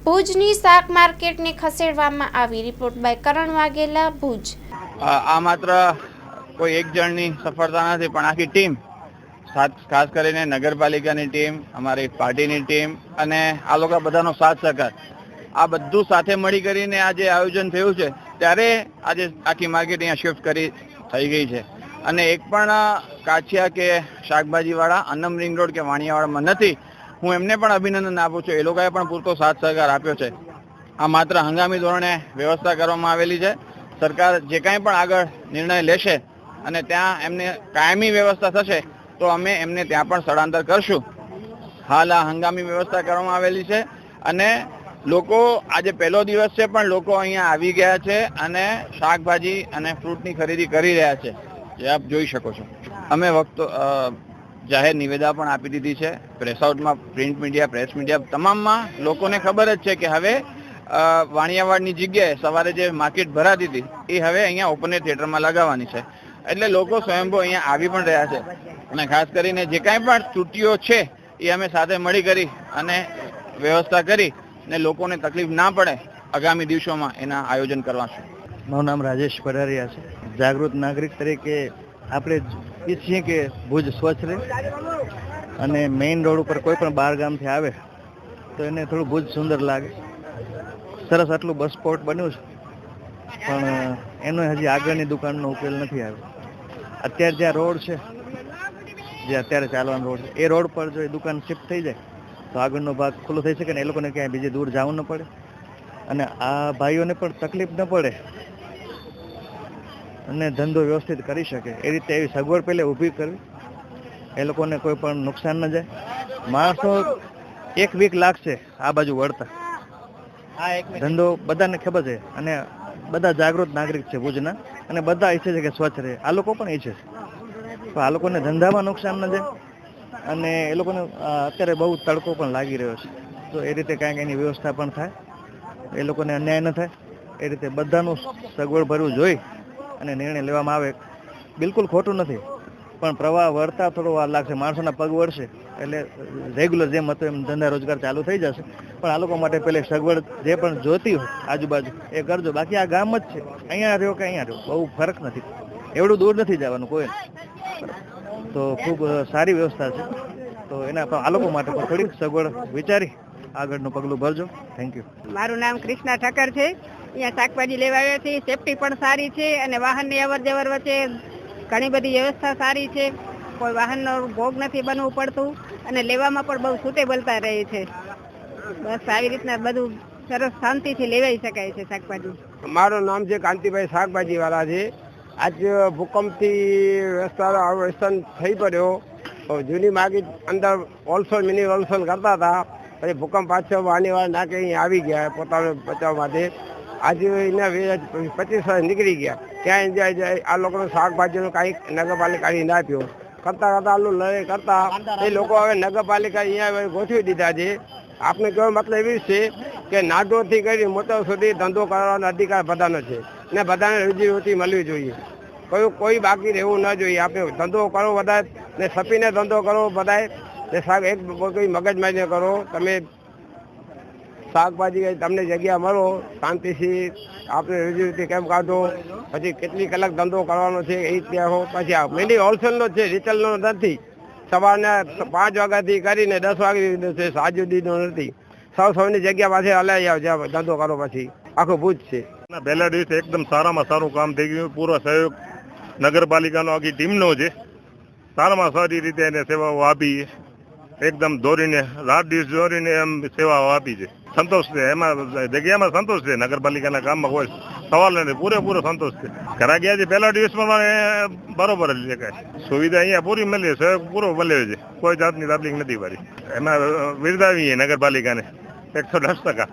ભુજની શાક માર્કેટને ખસેડવામાં આવી. રિપોર્ટ બાય કરણ વાઘેલા, ભુજ. આ માત્ર કોઈ એક જણની સફળતા નથી, પણ આખી ટીમ, ખાસ કરીને નગરપાલિકાની ટીમ, અમારી પાર્ટીની ટીમ અને આ લોકો બધાનો સાથ સહકાર, આ બધું સાથે મળી કરીને આજે આયોજન થયું છે. ત્યારે આજે આખી માર્કેટ અહીંયા શિફ્ટ થઈ ગઈ છે અને એક પણ કાચિયા કે શાકભાજીવાળા અન્નમ રિંગ રોડ કે વાણિયાવાડામાં નથી. હું એમને પણ અભિનંદન આપું છું. એ લોકોએ પણ પૂરતો સાથ સહકાર આપ્યો છે. આ માત્ર હંગામી ધોરણે વ્યવસ્થા કરવામાં આવેલી છે. સરકાર જે કાંઈ પણ આગળ નિર્ણય લેશે અને ત્યાં એમને કાયમી વ્યવસ્થા થશે તો અમે એમને ત્યાં પણ સ્થળાંતર કરશું. હાલ આ હંગામી વ્યવસ્થા કરવામાં આવેલી છે અને લોકો, આજે પહેલો દિવસ છે પણ લોકો અહીંયા આવી ગયા છે અને શાકભાજી અને ફ્રૂટની ખરીદી કરી રહ્યા છે, જે આપ જોઈ શકો છો. અમે જાહેર નિવેદના પણ આપી દીધી છે. પ્રેસ આઉટમાં, પ્રિન્ટ મીડિયા, પ્રેસ મીડિયા, તમામમાં લોકોને ખબર જ છે કે હવે વાણિયાવાડની જગ્યાએ સવારે જે માર્કેટ ભરાતી હતી એ હવે અહીંયા ઓપન એર થિયેટરમાં લગાવવાની છે. એટલે લોકો સ્વયંભૂ અહીંયા આવી પણ રહ્યા છે અને ખાસ કરીને જે કાંઈ પણ ત્રુટીઓ છે એ અમે સાથે મળી કરી અને વ્યવસ્થા કરી ને લોકોને તકલીફ ના પડે આગામી દિવસોમાં એના આયોજન કરવાશું. મારું નામ રાજેશ પરારિયા છે. જાગૃત નાગરિક તરીકે આપણે ઈચ્છીએ કે ભુજ સ્વચ્છ રહે અને મેઇન રોડ ઉપર કોઈ પણ બહાર ગામથી આવે તો એને થોડું ભુજ સુંદર લાગે. સરસ આટલું બસ સ્પોટ બન્યું છે પણ એનો હજી આગળની દુકાનનો ઉકેલ નથી આવ્યો. અત્યારે જ્યાં રોડ છે, જે અત્યારે ચાલવાનો રોડ છે, એ રોડ પર જો એ દુકાન શિફ્ટ થઈ જાય તો આગળનો ભાગ ખુલ્લો થઈ શકે ને એ લોકોને ક્યાંય બીજે દૂર જવું ન પડે અને આ ભાઈઓને પણ તકલીફ ન પડે અને ધંધો વ્યવસ્થિત કરી શકે એ રીતે એવી સગવડ પહેલે ઊભી કરવી. એ લોકોને કોઈ પણ નુકસાન ન જાય. માણસો એક વીક લાગશે આ બાજુ વળતા. ધંધો બધાને ખબર છે અને બધા જાગૃત નાગરિક છે ભુજના અને બધા ઈચ્છે છે કે સ્વચ્છ રહે. આ લોકો પણ ઈચ્છે છે. તો આ લોકોને ધંધામાં નુકસાન ન જાય અને એ લોકોને અત્યારે બહુ તડકો પણ લાગી રહ્યો છે, તો એ રીતે કાંઈક એની વ્યવસ્થા પણ થાય, એ લોકોને અન્યાય ન થાય. એ રીતે બધાનું સગવડ ભરવું જોઈ અને નિર્ણય લેવામાં આવે. બિલકુલ ખોટું નથી, પણ પ્રવાહ વળતા થોડો વાર લાગશે. માણસોના પગ વળશે એટલે રેગ્યુલર જેમ હતો એમ ધંધા રોજગાર ચાલુ થઈ જશે. પણ આ લોકો માટે પહેલે સગવડ જે પણ જોતી હોય આજુબાજુ એ કરજો. બાકી આ ગામ જ છે, અહીંયા રહ્યો કે અહીંયા રહ્યો બહુ ફરક નથી, એવડું દૂર નથી જવાનું કોઈ. તો ખૂબ સારી વ્યવસ્થા છે. તો એના આ લોકો માટે પણ થોડીક સગવડ વિચારી આગળનું પગલું ભરજો. Thank you. મારું નામ કૃષ્ણા ઠક્કર છે. અહીંયા શાકભાજી લેવા આવ્યા છે. સેફટી પણ સારી છે અને વાહનની અવર જવર વચ્ચે ઘણી બધી વ્યવસ્થા સારી છે. કોઈ વાહનનો ભોગ નથી બનવું પડતું અને લેવામાં પણ બહુ સુટેબલતા રહે છે. બસ આવી રીતના બધું સરસ શાંતિથી લેવાઈ શકાય છે શાકભાજી. મારું નામ છે કાંતિભાઈ, શાકભાજી વાળા છે. આજ ભૂકંપથી વ્યવસ્થા થઈ પડ્યો. જૂની માર્કેટ અંદર હોલસેલ, મિની હોલસેલ કરતા હતા. પછી ભૂકંપ પાછો વાણીવાળા નાકે અહીંયા આવી ગયા પોતાને બચાવવા માટે. આજે એના 25 વર્ષ નીકળી ગયા. ક્યાંય જાય આ લોકોનો શાકભાજીનો કાંઈક નગરપાલિકાએ ના આપ્યો. કરતાં આટલું લડાઈ કરતા એ લોકો હવે નગરપાલિકા અહીંયા ગોઠવી દીધા છે. આપને કહેવાનો મતલબ એવી છે કે નાનોથી કરી મોટા સુધી ધંધો કરવાનો અધિકાર બધાનો છે ને બધાને રોજીરોટી મળવી જોઈએ. કોઈ બાકી રહેવું ન જોઈએ. આપણે ધંધો કરો બધાય ને સપીને ધંધો કરો બધાય ને એક કોઈ મગજમારી કરો. તમે શાકભાજી તમને જગ્યા મળો શાંતિથી, આપણે રોજીરોટી કેમ કાઢો, પછી કેટલી કલાક ધંધો કરવાનો છે એ ત્યાં હો. પછી આ મેન્ડી હોલસેલનો છે, રિટેલનો નથી. સવારના 5 વાગ્યાથી કરીને 10 વાગ્યા છે, સાજુદીનો નથી. સૌની જગ્યા પાસે હલાવી આવ જ્યાં ધંધો કરો. પછી આખું ભુજ છે. પહેલા દિવસે એકદમ સારામાં સારું કામ થઈ ગયું. પૂરો સહયોગ નગરપાલિકાનો આખી ટીમનો છે. સારામાં સારી રીતે એને સેવાઓ આપી. એકદમ દોરીને રાત દિવસ દોરીને એમ સેવાઓ આપી છે. સંતોષ છે, એમાં જગ્યામાં સંતોષ છે. નગરપાલિકાના કામમાં કોઈ સવાલ નથી, પૂરેપૂરો સંતોષ છે. ઘરા છે પહેલા દિવસમાં બરોબર જ છે. કાંઈ સુવિધા અહીંયા પૂરી મળી, સહયોગ પૂરો મળ્યો છે. કોઈ જાતની તકલીફ નથી પડી. એમાં બિરદાવીએ નગરપાલિકાને 110%.